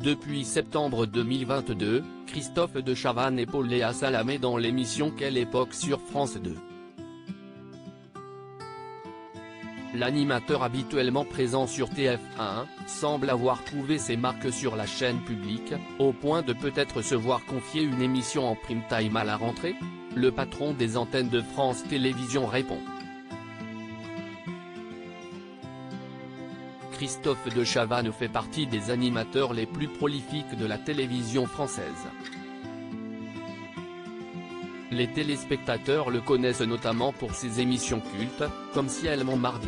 Depuis septembre 2022, Christophe de Chavannes épaule Léa Salamé dans l'émission Quelle époque sur France 2. L'animateur habituellement présent sur TF1, semble avoir trouvé ses marques sur la chaîne publique, au point de peut-être se voir confier une émission en prime time à la rentrée. Le patron des antennes de France Télévisions répond. Christophe de Chavannes fait partie des animateurs les plus prolifiques de la télévision française. Les téléspectateurs le connaissent notamment pour ses émissions cultes, comme Ciel mon mardi.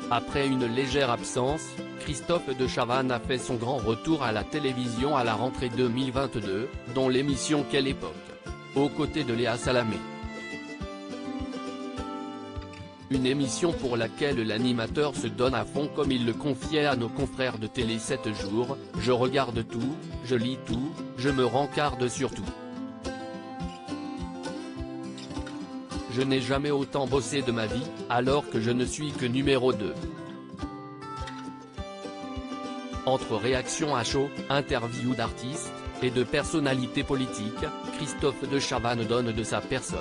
Après une légère absence, Christophe de Chavannes a fait son grand retour à la télévision à la rentrée 2022, dont l'émission Quelle époque, aux côtés de Léa Salamé. Une émission pour laquelle l'animateur se donne à fond comme il le confiait à nos confrères de Télé 7 jours, « Je regarde tout, je lis tout, je me rencarde sur tout. Je n'ai jamais autant bossé de ma vie, alors que je ne suis que numéro 2. » Entre réactions à chaud, interviews d'artistes, et de personnalités politiques, Christophe de Chavannes donne de sa personne.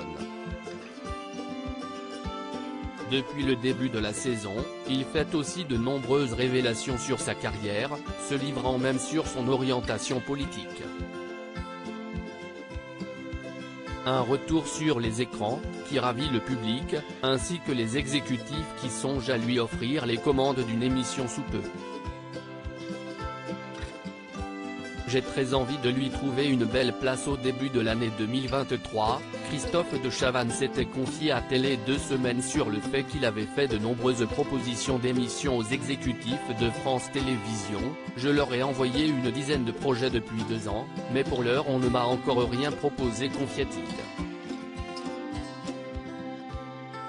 Depuis le début de la saison, il fait aussi de nombreuses révélations sur sa carrière, se livrant même sur son orientation politique. Un retour sur les écrans, qui ravit le public, ainsi que les exécutifs qui songent à lui offrir les commandes d'une émission sous peu. J'ai très envie de lui trouver une belle place au début de l'année 2023, Christophe de Chavannes s'était confié à Télé 2 Semaines sur le fait qu'il avait fait de nombreuses propositions d'émissions aux exécutifs de France Télévisions. « Je leur ai envoyé une dizaine de projets depuis 2 ans, mais pour l'heure on ne m'a encore rien proposé », confiait-il.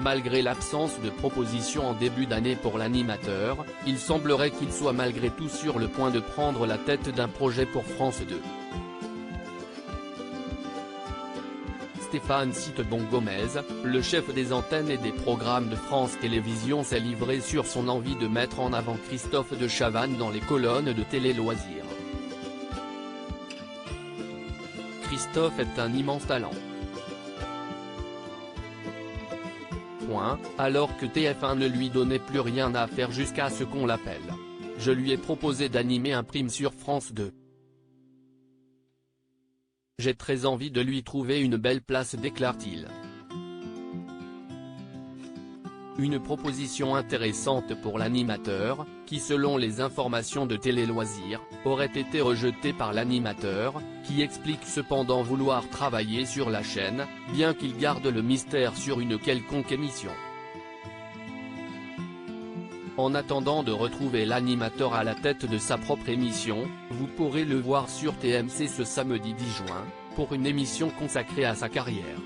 Malgré l'absence de propositions en début d'année pour l'animateur, il semblerait qu'il soit malgré tout sur le point de prendre la tête d'un projet pour France 2. Stéphane Citebon-Gomez, le chef des antennes et des programmes de France Télévisions, s'est livré sur son envie de mettre en avant Christophe de Chavannes dans les colonnes de Télé Loisirs. Christophe est un immense talent. Alors que TF1 ne lui donnait plus rien à faire jusqu'à ce qu'on l'appelle. Je lui ai proposé d'animer un prime sur France 2. J'ai très envie de lui trouver une belle place, déclare-t-il. Une proposition intéressante pour l'animateur, qui selon les informations de Télé Loisirs, aurait été rejetée par l'animateur, qui explique cependant vouloir travailler sur la chaîne, bien qu'il garde le mystère sur une quelconque émission. En attendant de retrouver l'animateur à la tête de sa propre émission, vous pourrez le voir sur TMC ce samedi 10 juin, pour une émission consacrée à sa carrière.